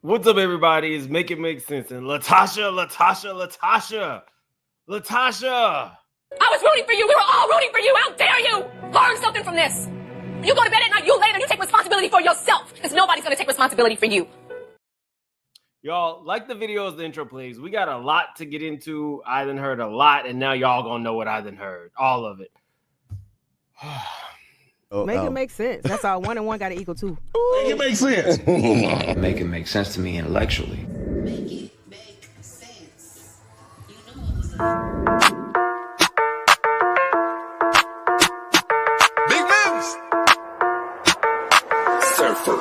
What's up, everybody? It's Make It Make Sense. And LaTocha. I was rooting for you. We were all rooting for you. How dare you? Learn something from this. You go to bed at night, you lay there, and you take responsibility for yourself. Because nobody's going to take responsibility for you. Y'all, like the video as the intro plays. We got a lot to get into. I done heard a lot, and now y'all gonna know what I done heard. All of it. Make it make sense. That's all. 1 and 1 got to equal 2. Make it make sense. Make it make sense to me intellectually. Make it make sense. You know what was up. Big moves. Surfer.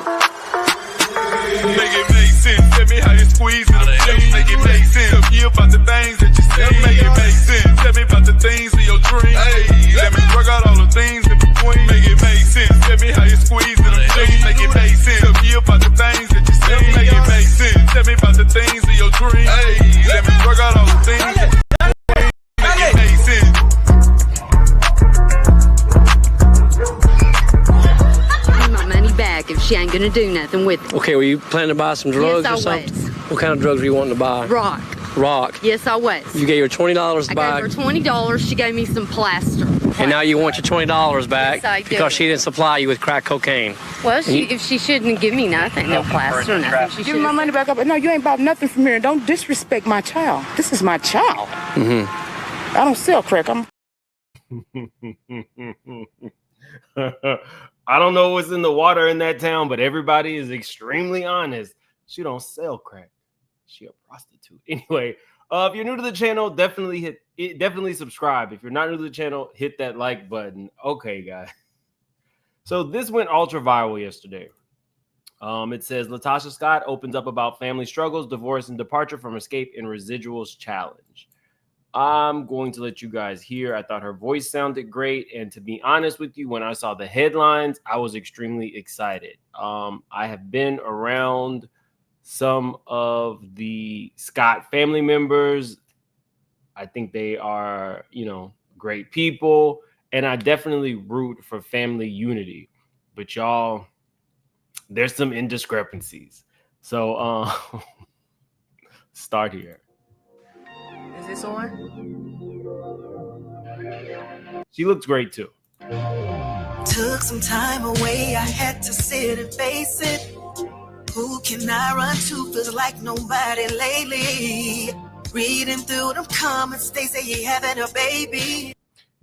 Make it make sense. Tell me how you squeeze it. Make it make sense. Tell me about the things that you say. Make it make sense. Tell me about the things of your dream. Hey, let me work out all the things in between. Make it make sense. Tell me how you squeeze it. Make it make sense. Tell me about the things that you say. Make it make sense. Tell me about the things of your dream. Hey, let me work out all the things that you say. Make it make sense. Give my money back if she ain't gonna do nothing with it. Okay, were you planning to buy some drugs Yes, I or something? was. What kind of drugs were you wanting to buy? Rock. Rock. Yes, I was. You gave her $20 to I buy, gave her $20. She gave me some plaster. and now you want your $20 back Yes, I do. because she didn't supply you with crack cocaine. Well, if she shouldn't give me nothing, no plaster or nothing. Give me my money back up. No, you ain't bought nothing from here. Don't disrespect my child. This is my child. I don't sell crack. I don't know what's in the water in that town, but everybody is extremely honest. She don't sell crack. She a prostitute. Anyway, if you're new to the channel, definitely subscribe. If you're not new to the channel, hit that like button. Okay, guys. So this went ultra viral yesterday. It says LaTocha Scott opens up about family struggles, divorce, and departure from escape and residuals challenge. I'm going to let you guys hear. I thought her voice sounded great. And to be honest with you, when I saw the headlines, I was extremely excited. I have been around some of the Scott family members. I think they are, great people. And I definitely root for family unity. But y'all, there's some indiscrepancies. So start here. Is this on? She looks great too. Took some time away, I had to sit and face it. Who can I run to? Feels like nobody lately. Reading through them comments, they say he having a baby.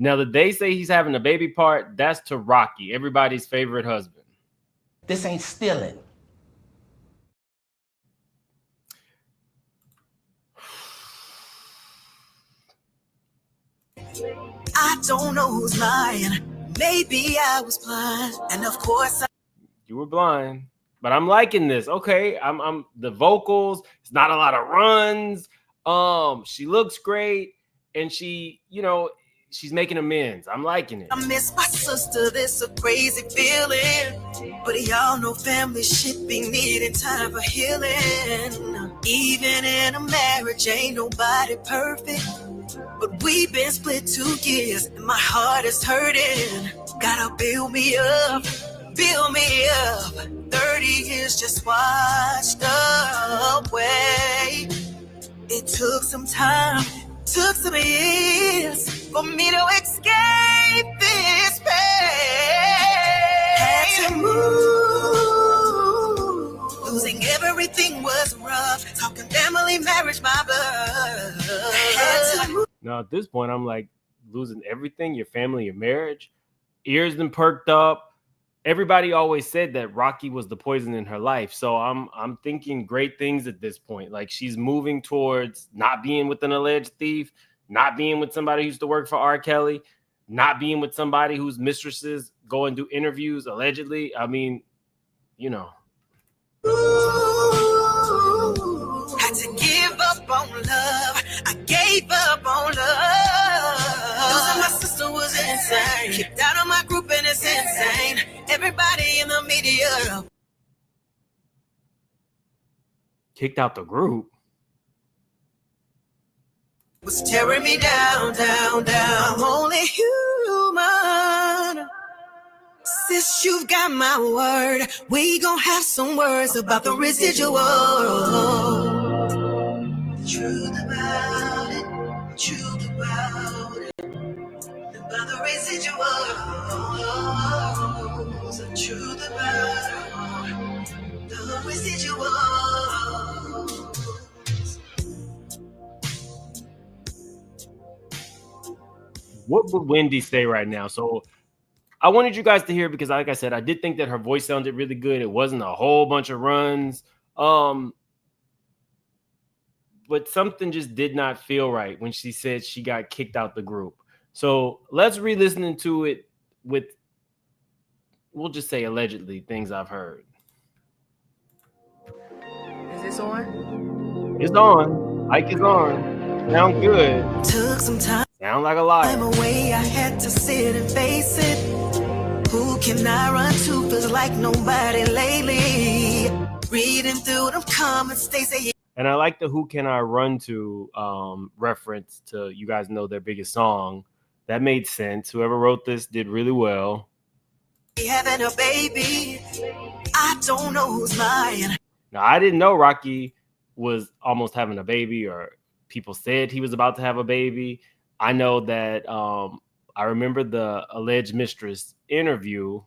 Now, the they say he's having a baby part, that's to Rocky, everybody's favorite husband. This ain't stealing. I don't know who's lying. Maybe I was blind. And of course, You were blind. But I'm liking this. Okay, I'm the vocals. It's not a lot of runs. She looks great, and she, she's making amends. I'm liking it. I miss my sister. This a crazy feeling, but y'all know family shit be needing time for healing. Even in a marriage, ain't nobody perfect, but we've been split 2 years, and my heart is hurting. Gotta build me up. 30 years just washed away. It took some time, took some years for me to escape this pain. Had to move. Losing everything was rough. Talking family, marriage, my blood. Had to move. Now, at this point, I'm like, losing everything, your family, your marriage. Ears been perked up. Everybody always said that Rocky was the poison in her life. So I'm thinking great things at this point. Like, she's moving towards not being with an alleged thief, not being with somebody who used to work for R. Kelly, not being with somebody whose mistresses go and do interviews, allegedly. I mean, Had to give up on love. I gave up on love. Losing my sister was insane. Kicked out of my group and it's insane. Everybody in the media kicked out the group. was tearing me down, down, down. I'm only human. Sis, you've got my word. We gon' have some words about the residual. Truth about it, truth about it, about the residuals. The truth about the residuals. What would Wendy say right now? So I wanted you guys to hear because, like I said, I did think that her voice sounded really good. It wasn't a whole bunch of runs. But something just did not feel right when she said she got kicked out the group. So let's re-listen to it with, we'll just say allegedly, things I've heard. Is this on? It's on. Ike is on. Sound good. Took some time. Sound like a liar. Away, I had to sit and face it. Who can I run to? Feels like nobody lately. Reading through them comments, they say. And I like the "Who Can I Run To" reference to, you guys know, their biggest song. That made sense. Whoever wrote this did really well. Having a baby, I don't know who's lying. Now, I didn't know Rocky was almost having a baby, or people said he was about to have a baby. I know that I remember the alleged mistress interview,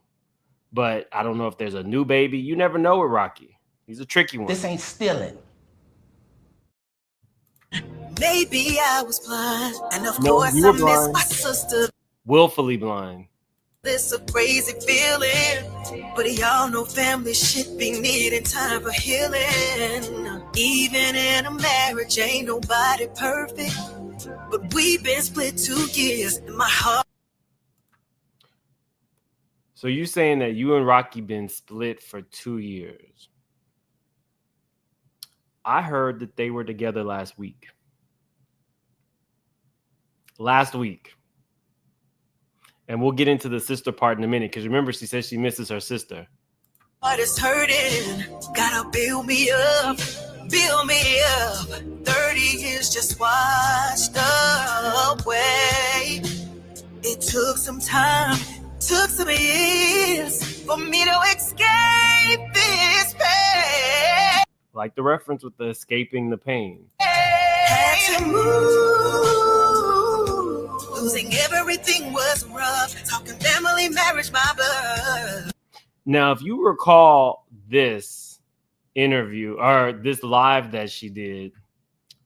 but I don't know if there's a new baby. You never know with Rocky. He's a tricky one. This ain't stealing. Maybe I was blind, and of No, course you I were miss blind. my sister. Willfully blind. This a crazy feeling, but y'all know family shit be needing time for healing. Even in a marriage, ain't nobody perfect, but we've been split 2 years, and my heart. So you saying that you and Rocky been split for 2 years? I heard that they were together last week. And we'll get into the sister part in a minute, because remember, she says she misses her sister. Heart is hurting, gotta build me up, 30 years just washed away. It took some time, took some years for me to escape this pain. Like the reference with the escaping the pain. Had to move. Losing everything was rough. Talking family, marriage, my blood. Now, if you recall this interview or this live that she did,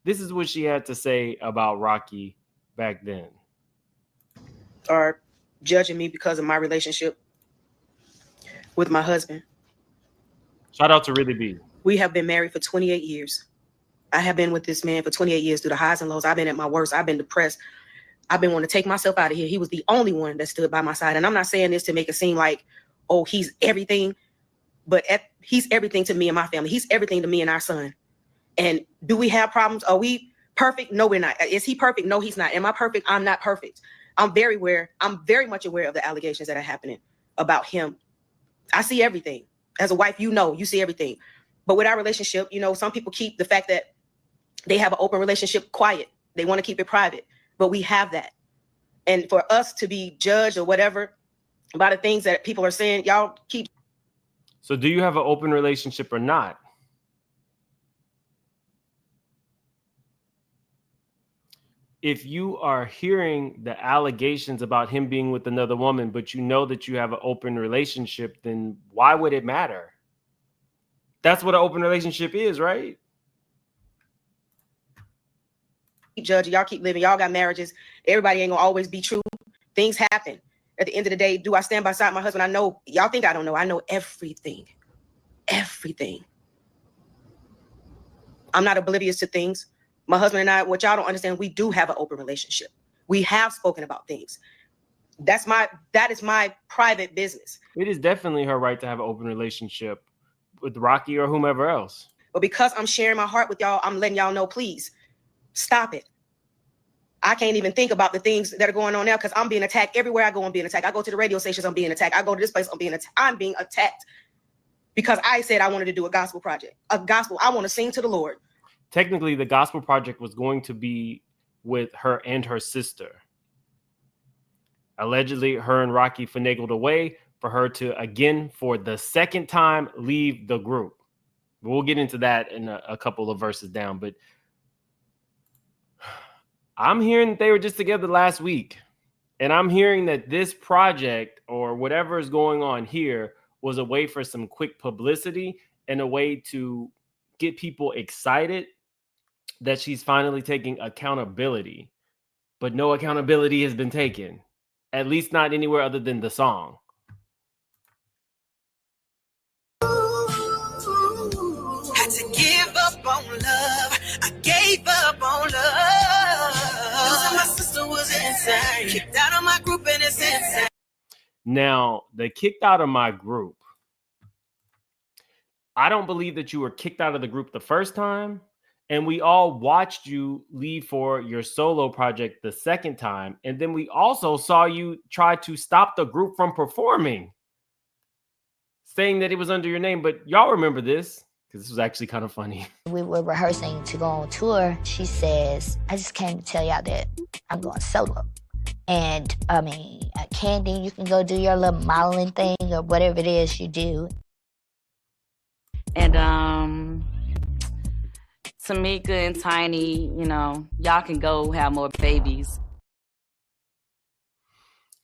this is what she had to say about Rocky back then. Are judging me because of my relationship with my husband. Shout out to Really B. We have been married for 28 years. I have been with this man for 28 years through the highs and lows. I've been at my worst. I've been depressed. I've been wanting to take myself out of here. He was the only one that stood by my side. And I'm not saying this to make it seem like, oh, he's everything, but he's everything to me and my family. He's everything to me and our son. And do we have problems? Are we perfect? No, we're not. Is he perfect? No, he's not. Am I perfect? I'm not perfect. I'm very much aware of the allegations that are happening about him. I see everything. As a wife, you see everything. But with our relationship, some people keep the fact that they have an open relationship quiet. They want to keep it private. But we have that. And for us to be judged or whatever by the things that people are saying, y'all keep. So do you have an open relationship or not? If you are hearing the allegations about him being with another woman, but you know that you have an open relationship, then why would it matter? That's what an open relationship is, right? Keep judging, y'all keep living, y'all got marriages. Everybody ain't gonna always be true. Things happen. At the end of the day, do I stand beside my husband? I know, y'all think I don't know. I know everything. Everything. I'm not oblivious to things. My husband and I, what y'all don't understand, we do have an open relationship. We have spoken about things. That is my private business. It is definitely her right to have an open relationship with Rocky or whomever else. But because I'm sharing my heart with y'all, I'm letting y'all know, please stop it. I can't even think about the things that are going on now because I'm being attacked. Everywhere I go, I'm being attacked. I go to the radio stations, I'm being attacked. I go to this place, I'm being attacked because I said I wanted to do a gospel project. A gospel. I want to sing to the Lord. Technically, the gospel project was going to be with her and her sister. Allegedly, her and Rocky finagled away, for her to, again, for the second time, leave the group. We'll get into that in a couple of verses down, but I'm hearing that they were just together last week. And I'm hearing that this project or whatever is going on here was a way for some quick publicity and a way to get people excited that she's finally taking accountability. But no accountability has been taken, at least not anywhere other than the song. Had to give up on love. I gave up on love. Losing my sister was insane. Kicked out of my group and it's insane. Now, the kicked out of my group. I don't believe that you were kicked out of the group the first time. And we all watched you leave for your solo project the second time. And then we also saw you try to stop the group from performing, saying that it was under your name. But y'all remember this, because this was actually kind of funny. We were rehearsing to go on tour. She says, I just came to tell y'all that I'm going solo. And I mean, Candy, you can go do your little modeling thing or whatever it is you do. And Tamika and Tiny, you know, y'all can go have more babies.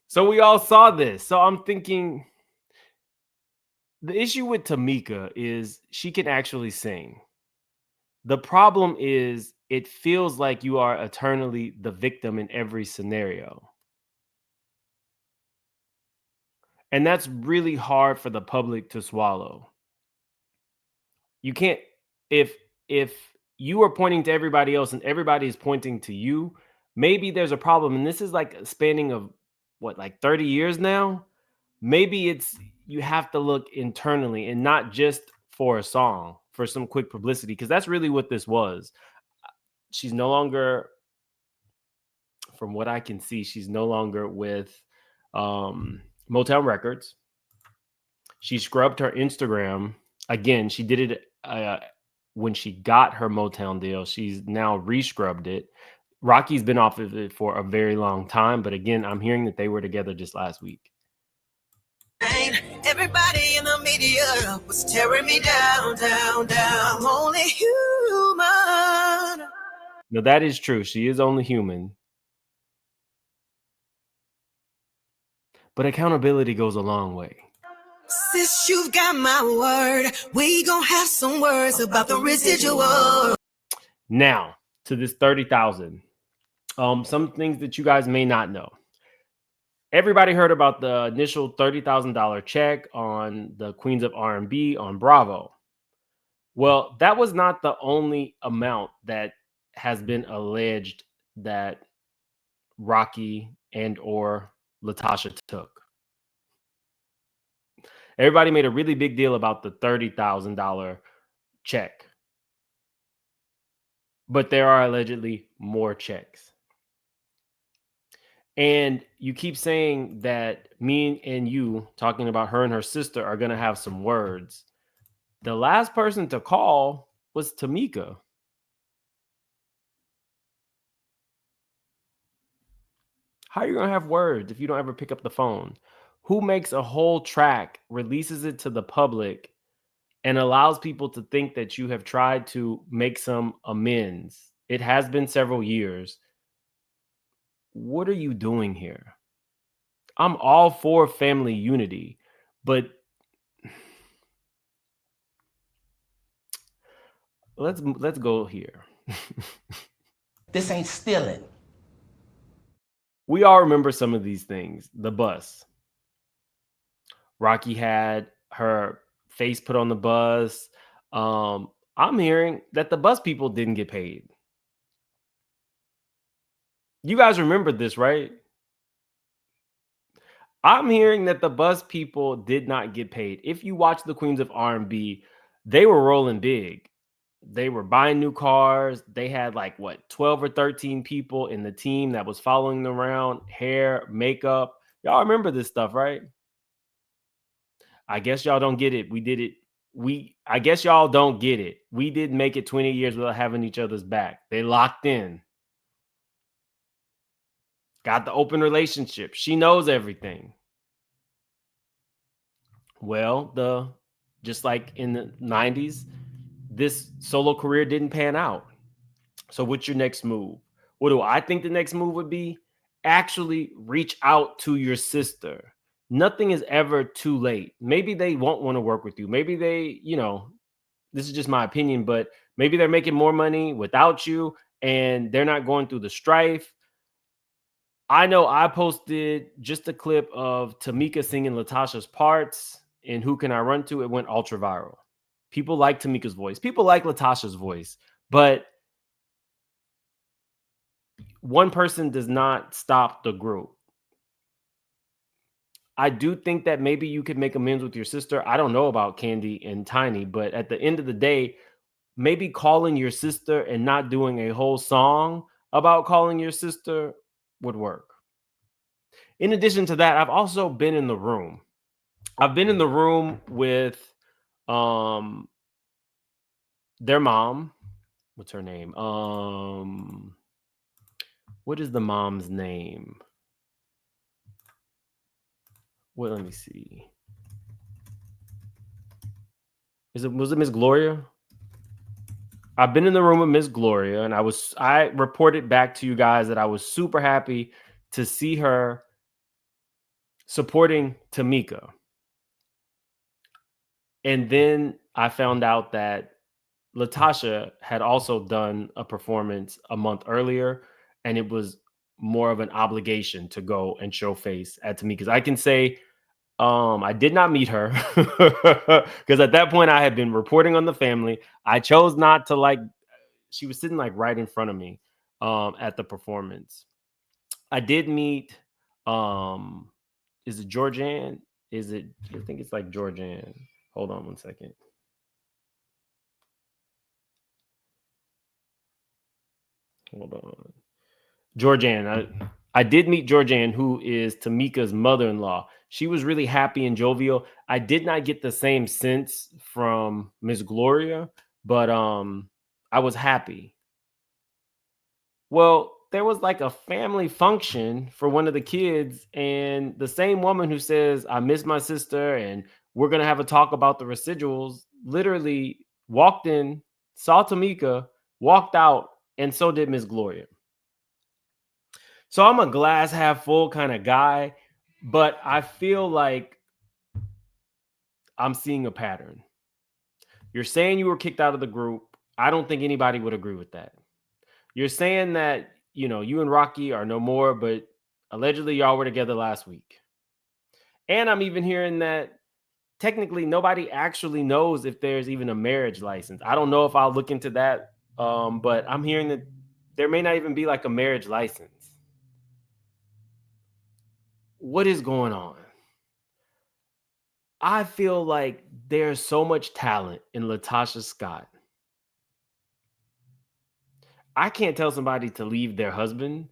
So we all saw this. So I'm thinking the issue with Tamika is she can actually sing. The problem is it feels like you are eternally the victim in every scenario. And that's really hard for the public to swallow. You can't, if you are pointing to everybody else and everybody is pointing to you, maybe there's a problem. And this is like a spanning of what, like 30 years now? Maybe it's you have to look internally and not just for a song, for some quick publicity, because that's really what this was. She's no longer, from what I can see, she's no longer with Motown Records. She scrubbed her Instagram. Again, she did it when she got her Motown deal. She's now re-scrubbed it. Rocky's been off of it for a very long time, but again, I'm hearing that they were together just last week. Everybody in the media was tearing me down, down, down. I'm only human. No, that is true. She is only human. But accountability goes a long way. Sis, you've got my word. We gonna have some words about the residual. Now, to this 30,000. Some things that you guys may not know. Everybody heard about the initial $30,000 check on the Queens of R&B on Bravo. Well, that was not the only amount that has been alleged that Rocky and or LaTocha took. Everybody made a really big deal about the $30,000 check. But there are allegedly more checks. And you keep saying that me and you, talking about her and her sister, are going to have some words. The last person to call was Tamika. How are you going to have words if you don't ever pick up the phone? Who makes a whole track, releases it to the public, and allows people to think that you have tried to make some amends? It has been several years. What are you doing here? I'm all for family unity, but let's go here. This ain't stealing. We all remember some of these things. The bus. Rocky had her face put on the bus. I'm hearing that the bus people didn't get paid. You guys remember this, right? I'm hearing that the bus people did not get paid. If you watch the Queens of R&B, they were rolling big. They were buying new cars. They had like, what, 12 or 13 people in the team that was following them around, hair, makeup. Y'all remember this stuff, right? I guess y'all don't get it. We did it. I guess y'all don't get it. We didn't make it 20 years without having each other's back. They locked in. Got the open relationship. She knows everything. Well, just like in the 90s, this solo career didn't pan out. So what's your next move? What do I think the next move would be? Actually reach out to your sister. Nothing is ever too late. Maybe they won't want to work with you. Maybe they, this is just my opinion, but maybe they're making more money without you and they're not going through the strife. I know I posted just a clip of Tamika singing LaTocha's parts in Who Can I Run To? It went ultra viral. People like Tamika's voice. People like LaTocha's voice. But one person does not stop the group. I do think that maybe you could make amends with your sister. I don't know about Candy and Tiny, but at the end of the day, maybe calling your sister and not doing a whole song about calling your sister would work. In addition to that, I've also been in the room. I've been in the room with their mom. What's her name? What is the mom's name? Well, let me see. Was it Miss Gloria? I've been in the room with Miss Gloria, and I reported back to you guys that I was super happy to see her supporting Tamika. And then I found out that LaTocha had also done a performance a month earlier, and it was more of an obligation to go and show face at Tamika's. I can say I did not meet her because at that point I had been reporting on the family. I chose not to she was sitting right in front of me at the performance. I did meet is it Georgianne? I think it's like Georgianne. Hold on one second. Hold on. Georgianne. I did meet Georgianne, who is Tamika's mother-in-law. She was really happy and jovial. I did not get the same sense from Miss Gloria, but I was happy. Well, there was a family function for one of the kids, and the same woman who says, I miss my sister and we're going to have a talk about the residuals, literally walked in, saw Tamika, walked out, and so did Miss Gloria. So I'm a glass half full kind of guy, but I feel like I'm seeing a pattern. You're saying you were kicked out of the group. I don't think anybody would agree with that. You're saying that, you and Rocky are no more, but allegedly y'all were together last week. And I'm even hearing that technically nobody actually knows if there's even a marriage license. I don't know if I'll look into that, but I'm hearing that there may not even be a marriage license. What is going on? I feel like there's so much talent in LaTocha Scott. I can't tell somebody to leave their husband.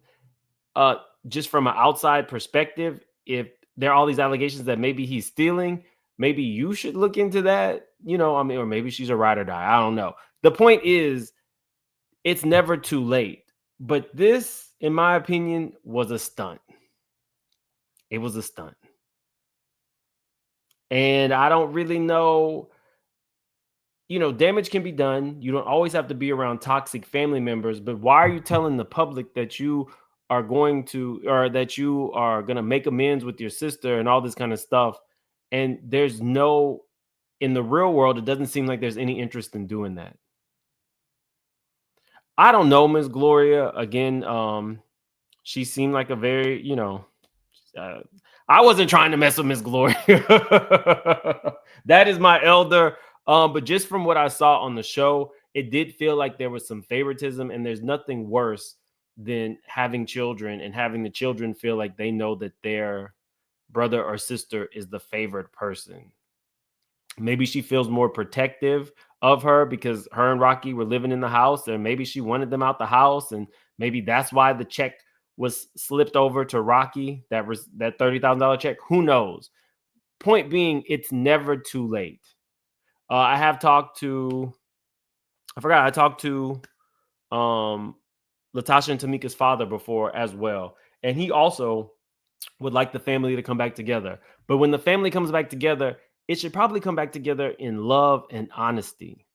Just from an outside perspective, if there are all these allegations that maybe he's stealing, maybe you should look into that, or maybe she's a ride or die. I don't know. The point is, it's never too late. But this, in my opinion, was a stunt. It was a stunt. And I don't really know, damage can be done. You don't always have to be around toxic family members, but why are you telling the public that you are going to make amends with your sister and all this kind of stuff? And in the real world, it doesn't seem like there's any interest in doing that. I don't know, Miss Gloria. Again, she seemed like a very, I wasn't trying to mess with Miss Gloria. That is my elder. But just from what I saw on the show, it did feel like there was some favoritism, and there's nothing worse than having children and having the children feel like they know that their brother or sister is the favored person. Maybe she feels more protective of her because her and Rocky were living in the house, and maybe she wanted them out the house, and maybe that's why the check was slipped over to Rocky, that $30,000 check. Who knows? Point being, it's never too late. I talked to LaTocha and Tamika's father before as well. And he also would like the family to come back together. But when the family comes back together, it should probably come back together in love and honesty.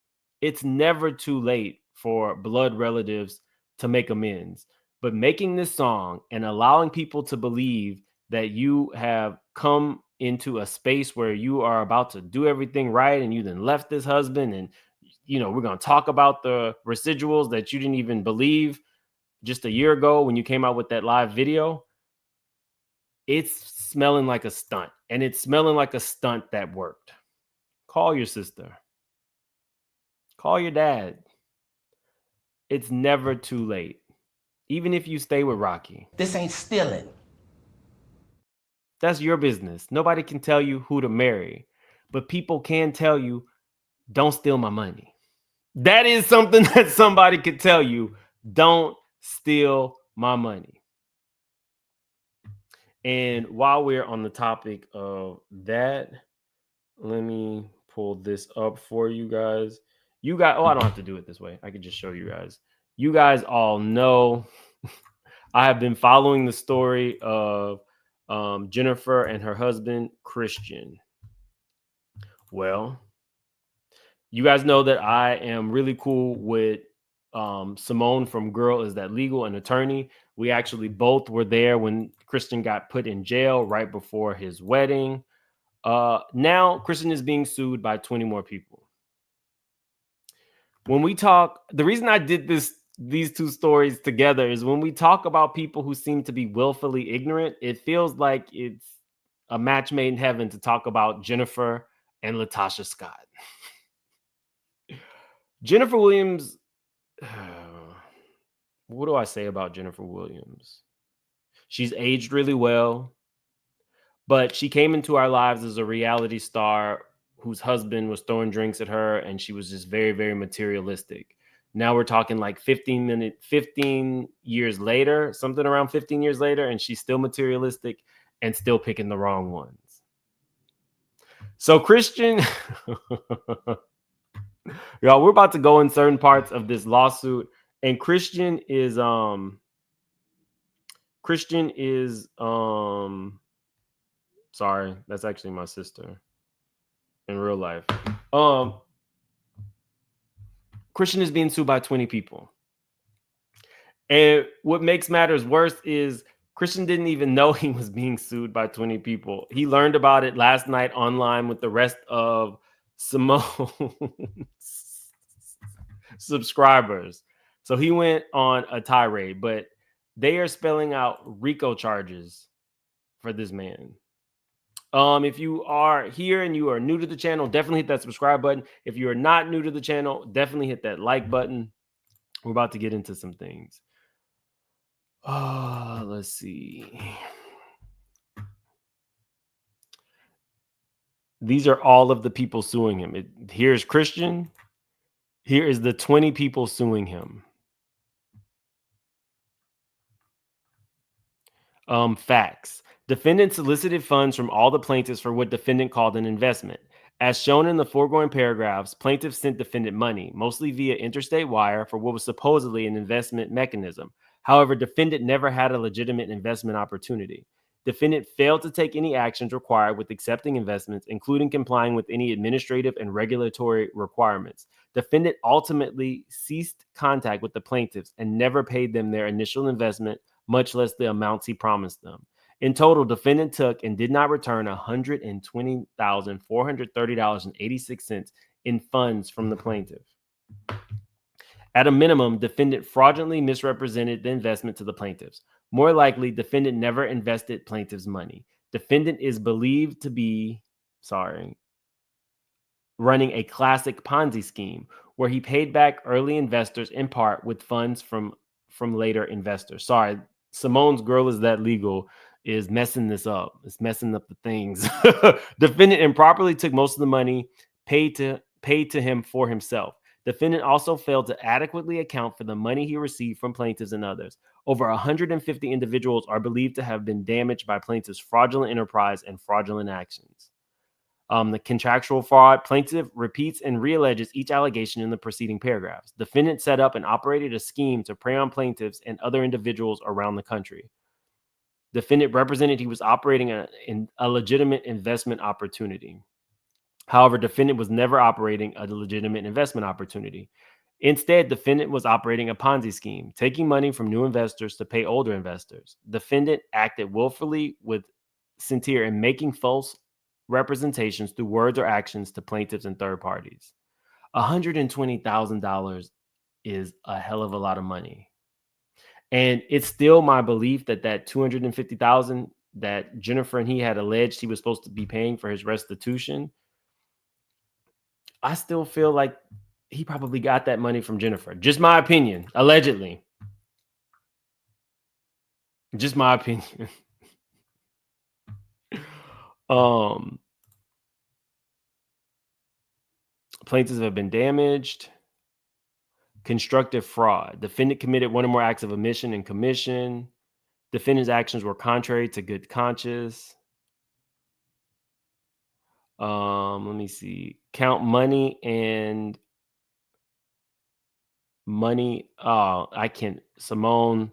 It's never too late for blood relatives to make amends. But making this song and allowing people to believe that you have come into a space where you are about to do everything right and you then left this husband and we're going to talk about the residuals that you didn't even believe just a year ago when you came out with that live video. It's smelling like a stunt, and it's smelling like a stunt that worked. Call your sister. Call your dad. It's never too late. Even if you stay with Rocky. This ain't stealing. That's your business. Nobody can tell you who to marry, but people can tell you, don't steal my money. That is something that somebody could tell you. Don't steal my money. And while we're on the topic of that, let me pull this up for you guys. I don't have to do it this way. I can just show you guys. You guys all know I have been following the story of Jennifer and her husband, Christian. Well, you guys know that I am really cool with Simone from Girl Is That Legal, an attorney. We actually both were there when Christian got put in jail right before his wedding. Now Christian is being sued by 20 more people. When we talk, the reason I did these two stories together is when we talk about people who seem to be willfully ignorant, it feels like it's a match made in heaven to talk about Jennifer and LaTocha Scott. Jennifer Williams, what do I say about Jennifer Williams? She's aged really well, but she came into our lives as a reality star whose husband was throwing drinks at her, and she was just very, very materialistic. Now we're talking like 15 years later, something around 15 years later, and she's still materialistic and still picking the wrong ones. So Christian, y'all, we're about to go in certain parts of this lawsuit, and Christian is sorry, that's actually my sister in real life. Christian is being sued by 20 people. And what makes matters worse is Christian didn't even know he was being sued by 20 people. He learned about it last night online with the rest of Simone's subscribers. So he went on a tirade, but they are spelling out RICO charges for this man. If you are here and you are new to the channel, definitely hit that subscribe button. If you are not new to the channel, definitely hit that like button. We're about to get into some things. Let's see. These are all of the people suing him. Here's Christian. Here is the 20 people suing him. Facts. Defendant solicited funds from all the plaintiffs for what defendant called an investment. As shown in the foregoing paragraphs, plaintiffs sent defendant money, mostly via interstate wire, for what was supposedly an investment mechanism. However, defendant never had a legitimate investment opportunity. Defendant failed to take any actions required with accepting investments, including complying with any administrative and regulatory requirements. Defendant ultimately ceased contact with the plaintiffs and never paid them their initial investment, much less the amounts he promised them. In total, defendant took and did not return $120,430.86 in funds from the plaintiff. At a minimum, defendant fraudulently misrepresented the investment to the plaintiffs. More likely, defendant never invested plaintiff's money. Defendant is believed to be, running a classic Ponzi scheme where he paid back early investors in part with funds from later investors. Sorry, Simone's Girl Is That Legal is messing this up. It's messing up the things. Defendant improperly took most of the money paid to him for himself. Defendant also failed to adequately account for the money he received from plaintiffs and others. Over 150 individuals are believed to have been damaged by plaintiffs' fraudulent enterprise and fraudulent actions. The contractual fraud, plaintiff repeats and realleges each allegation in the preceding paragraphs. Defendant set up and operated a scheme to prey on plaintiffs and other individuals around the country. Defendant represented he was operating a legitimate investment opportunity. However, defendant was never operating a legitimate investment opportunity. Instead, defendant was operating a Ponzi scheme, taking money from new investors to pay older investors. Defendant acted willfully with Centier in making false representations through words or actions to plaintiffs and third parties. $120,000 is a hell of a lot of money. And it's still my belief that that $250,000 that Jennifer and he had alleged he was supposed to be paying for his restitution, I still feel like he probably got that money from Jennifer. Just my opinion, allegedly. Just my opinion. Plaintiffs have been damaged. Constructive fraud. Defendant committed one or more acts of omission and commission. Defendant's actions were contrary to good conscience. Let me see. Count money and money. Oh, I can't. Simone,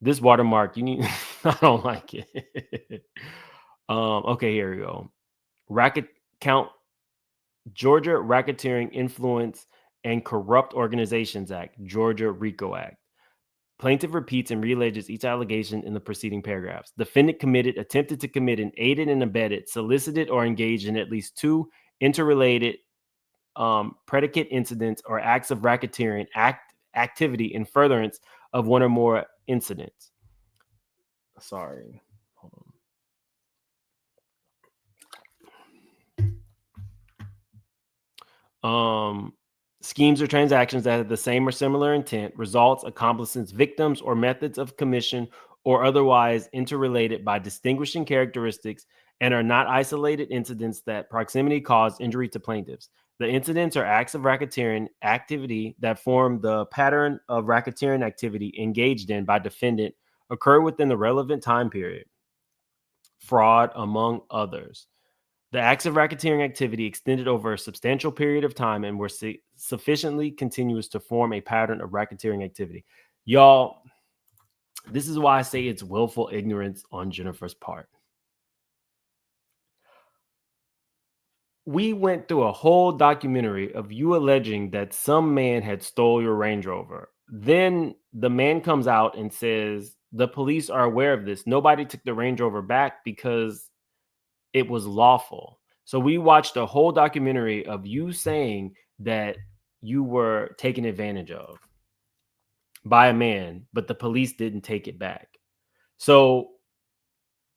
this watermark, you need. I don't like it. Okay, here we go. Racket count. Georgia Racketeering Influence and Corrupt Organizations Act, Georgia RICO Act. Plaintiff repeats and realleges each allegation in the preceding paragraphs. Defendant committed, attempted to commit, and aided and abetted, solicited, or engaged in at least two interrelated predicate incidents or acts of racketeering activity in furtherance of one or more incidents. Sorry. Hold on. Schemes or transactions that have the same or similar intent, results, accomplices, victims, or methods of commission or otherwise interrelated by distinguishing characteristics and are not isolated incidents that proximity cause injury to plaintiffs. The incidents or acts of racketeering activity that form the pattern of racketeering activity engaged in by defendant occur within the relevant time period. Fraud, among others. The acts of racketeering activity extended over a substantial period of time and were sufficiently continuous to form a pattern of racketeering activity. Y'all, this is why I say it's willful ignorance on Jennifer's part. We went through a whole documentary of you alleging that some man had stole your Range Rover. Then the man comes out and says, the police are aware of this. Nobody took the Range Rover back because it was lawful. So we watched a whole documentary of you saying that you were taken advantage of by a man, but the police didn't take it back. So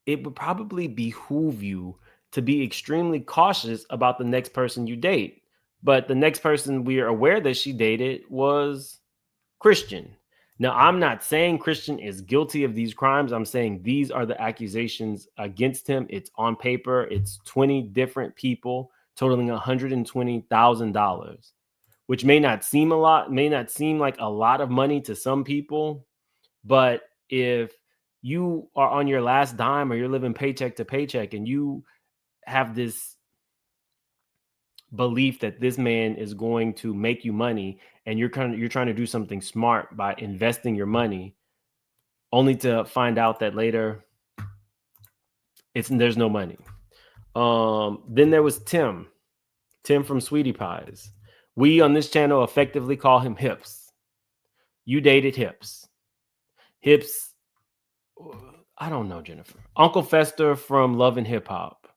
it would probably behoove you to be extremely cautious about the next person you date. But the next person we are aware that she dated was Christian. Now, I'm not saying Christian is guilty of these crimes. I'm saying these are the accusations against him. It's on paper. It's 20 different people totaling $120,000, which may not seem a lot, may not seem like a lot of money to some people. But if you are on your last dime or you're living paycheck to paycheck and you have this belief that this man is going to make you money and you're trying to do something smart by investing your money, only to find out that later there's no money. Then there was Tim from Sweetie Pies. We on this channel effectively call him Hips. You dated Hips. I don't know, Jennifer. Uncle Fester from Love and Hip Hop.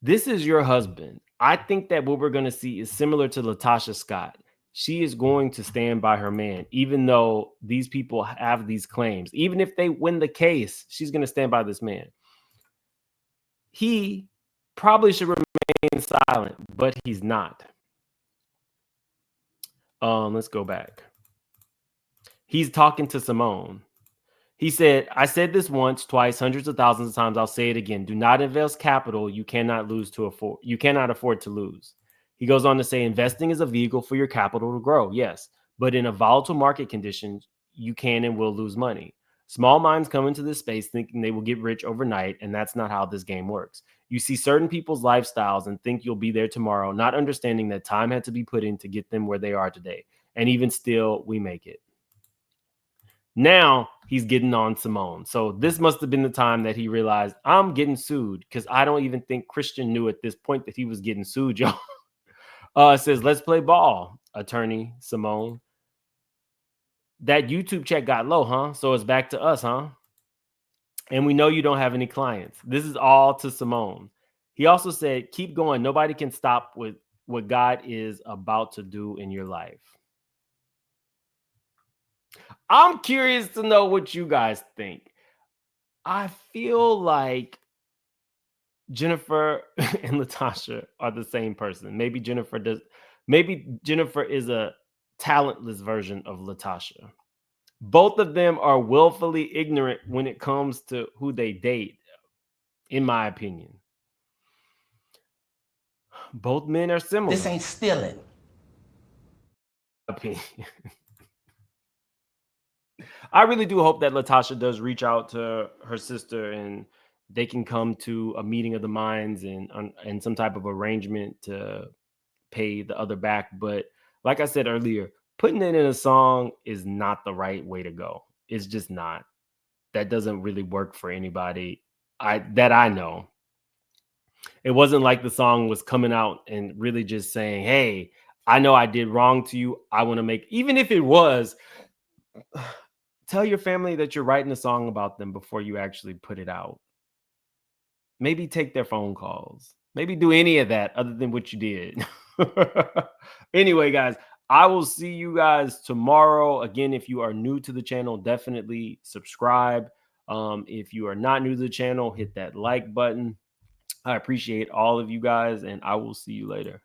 This is your husband. I think that what we're going to see is similar to LaTocha Scott. She is going to stand by her man, even though these people have these claims. Even if they win the case, she's going to stand by this man. He probably should remain silent, but he's not. Let's go back. He's talking to Simone. He said, I said this once, twice, hundreds of thousands of times. I'll say it again. Do not invest capital you cannot afford to lose. He goes on to say, investing is a vehicle for your capital to grow. Yes, but in a volatile market conditions, you can and will lose money. Small minds come into this space thinking they will get rich overnight, and that's not how this game works. You see certain people's lifestyles and think you'll be there tomorrow, not understanding that time had to be put in to get them where they are today. And even still, we make it. Now he's getting on Simone. So this must have been the time that he realized I'm getting sued, because I don't even think Christian knew at this point that he was getting sued, y'all. It says, let's play ball, attorney Simone. That YouTube check got low, huh? So it's back to us, huh? And we know you don't have any clients. This is all to Simone. He also said, keep going. Nobody can stop with what God is about to do in your life. I'm curious to know what you guys think. I feel like Jennifer and LaTocha are the same person. Maybe Jennifer is a talentless version of LaTocha. Both of them are willfully ignorant when it comes to who they date, in my opinion. Both men are similar. This ain't stealing. Opinion. I really do hope that LaTocha does reach out to her sister and they can come to a meeting of the minds and some type of arrangement to pay the other back. But like I said earlier, putting it in a song is not the right way to go. It's just not. That doesn't really work for anybody that I know. It wasn't like the song was coming out and really just saying, hey, I know I did wrong to you. I want to make, even if it was, tell your family that you're writing a song about them before you actually put it out. Maybe take their phone calls. Maybe do any of that other than what you did. Anyway, guys, I will see you guys tomorrow. Again, if you are new to the channel, definitely subscribe. If you are not new to the channel, hit that like button. I appreciate all of you guys, and I will see you later.